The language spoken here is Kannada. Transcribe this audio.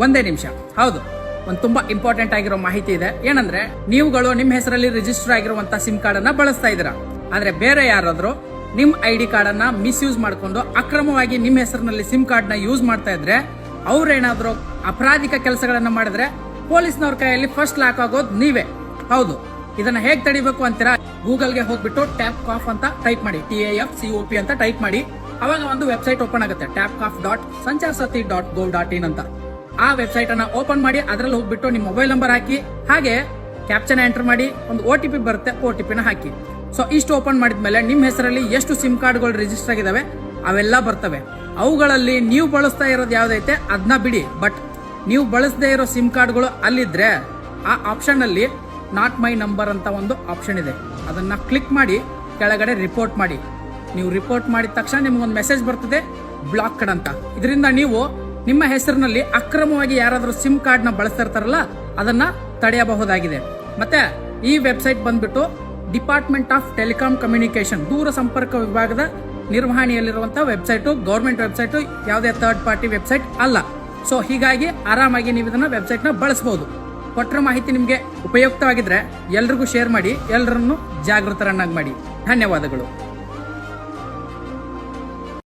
ಒಂದೇ ನಿಮಿಷ. ಹೌದು, ಒಂದು ತುಂಬಾ ಇಂಪಾರ್ಟೆಂಟ್ ಆಗಿರೋ ಮಾಹಿತಿ ಇದೆ. ಏನಂದ್ರೆ, ನೀವುಗಳು ನಿಮ್ಮ ಹೆಸರಲ್ಲಿ ರಿಜಿಸ್ಟರ್ ಆಗಿರುವಂತ ಸಿಮ್ ಕಾರ್ಡ್ ಅನ್ನ ಬಳಸ್ತಾ ಇದ್ದೀರಾ. ಆದ್ರೆ ಬೇರೆ ಯಾರಾದ್ರೂ ನಿಮ್ ID ಕಾರ್ಡ್ ಅನ್ನ ಮಿಸ್ಯೂಸ್ ಮಾಡ್ಕೊಂಡು ಅಕ್ರಮವಾಗಿ ನಿಮ್ಮ ಹೆಸರಿನಲ್ಲಿ ಸಿಮ್ ಕಾರ್ಡ್ ನ ಯೂಸ್ ಮಾಡ್ತಾ ಇದ್ರೆ, ಅವ್ರೇನಾದ್ರೂ ಅಪರಾಧಿಕ ಕೆಲಸಗಳನ್ನ ಮಾಡಿದ್ರೆ ಪೊಲೀಸ್ನವ್ರ ಕೈಯಲ್ಲಿ ಫಸ್ಟ್ ಲಾಕ್ ಆಗೋದು ನೀವೇ. ಹೌದು, ಇದನ್ನ ಹೇಗ್ ತಡಿಬೇಕು ಅಂತೀರಾ? ಗೂಗಲ್ಗೆ ಹೋಗ್ಬಿಟ್ಟು TapCoff ಅಂತ ಟೈಪ್ ಮಾಡಿ, TAFCOP ಅಂತ ಟೈಪ್ ಮಾಡಿ. ಅವಾಗ ಒಂದು ವೆಬ್ಸೈಟ್ ಓಪನ್ ಆಗುತ್ತೆ, tapcaf.sancharsathi.gov.in ಅಂತ. ಆ ವೆಬ್ಸೈಟ್ ಅನ್ನ ಓಪನ್ ಮಾಡಿ, ಅದ್ರಲ್ಲಿ ಹೋಗ್ಬಿಟ್ಟು ನಿಮ್ಮ ಮೊಬೈಲ್ ನಂಬರ್ ಹಾಕಿ, ಹಾಗೆ ಕ್ಯಾಪ್ಚನ್ ಎಂಟರ್ ಮಾಡಿ, ಒಂದು OTP ಬರುತ್ತೆ, OTP ನ ಹಾಕಿ. ಸೊ ಇಷ್ಟು ಓಪನ್ ಮಾಡಿದ್ಮೇಲೆ ನಿಮ್ಮ ಹೆಸರಲ್ಲಿ ಎಷ್ಟು ಸಿಮ್ ಕಾರ್ಡ್ಗಳು ರಿಜಿಸ್ಟರ್ ಆಗಿದಾವೆ ಅವೆಲ್ಲ ಬರ್ತವೆ. ಅವುಗಳಲ್ಲಿ ನೀವು ಬಳಸ್ತಾ ಇರೋದು ಯಾವ್ದೈತೆ ಅದನ್ನ ಬಿಡಿ, ಬಟ್ ನೀವು ಬಳಸದೇ ಇರೋ ಸಿಮ್ ಕಾರ್ಡ್ಗಳು ಅಲ್ಲಿದ್ರೆ ಆ ಆಪ್ಷನ್ ಅಲ್ಲಿ ನಾಟ್ ಮೈ ನಂಬರ್ ಅಂತ ಒಂದು ಆಪ್ಷನ್ ಇದೆ. ಅದನ್ನ ಕ್ಲಿಕ್ ಮಾಡಿ ಕೆಳಗಡೆ ರಿಪೋರ್ಟ್ ಮಾಡಿ. ನೀವು ರಿಪೋರ್ಟ್ ಮಾಡಿದ ತಕ್ಷಣ ನಿಮ್ಗೊಂದು ಮೆಸೇಜ್ ಬರ್ತದೆ, ಬ್ಲಾಕ್ಡ್ ಅಂತ. ಇದರಿಂದ ನೀವು ನಿಮ್ಮ ಹೆಸರಿನಲ್ಲಿ ಅಕ್ರಮವಾಗಿ ಯಾರಾದ್ರೂ ಸಿಮ್ ಕಾರ್ಡ್ ನ ಬಳಸ್ತಾ ಇರ್ತಾರಲ್ಲ ಅದನ್ನ ತಡೆಯಬಹುದಾಗಿದೆ. ಮತ್ತೆ ಈ ವೆಬ್ಸೈಟ್ ಬಂದ್ಬಿಟ್ಟು ಡಿಪಾರ್ಟ್ಮೆಂಟ್ ಆಫ್ ಟೆಲಿಕಾಂ ಕಮ್ಯುನಿಕೇಶನ್, ದೂರ ಸಂಪರ್ಕ ವಿಭಾಗದ ನಿರ್ವಹಣೆಯಲ್ಲಿರುವಂತಹ ವೆಬ್ಸೈಟ್, ಗವರ್ಮೆಂಟ್ ವೆಬ್ಸೈಟ್, ಯಾವುದೇ ಥರ್ಡ್ ಪಾರ್ಟಿ ವೆಬ್ಸೈಟ್ ಅಲ್ಲ. ಸೊ ಹೀಗಾಗಿ ಆರಾಮಾಗಿ ನೀವು ಇದನ್ನ ವೆಬ್ಸೈಟ್ ನ ಬಳಸಬಹುದು. ಕೊಟ್ಟರೆ ಮಾಹಿತಿ ನಿಮಗೆ ಉಪಯುಕ್ತವಾಗಿದ್ರೆ ಎಲ್ರಿಗೂ ಶೇರ್ ಮಾಡಿ, ಎಲ್ಲರನ್ನು ಜಾಗೃತರನ್ನಾಗಿ ಮಾಡಿ. ಧನ್ಯವಾದಗಳು.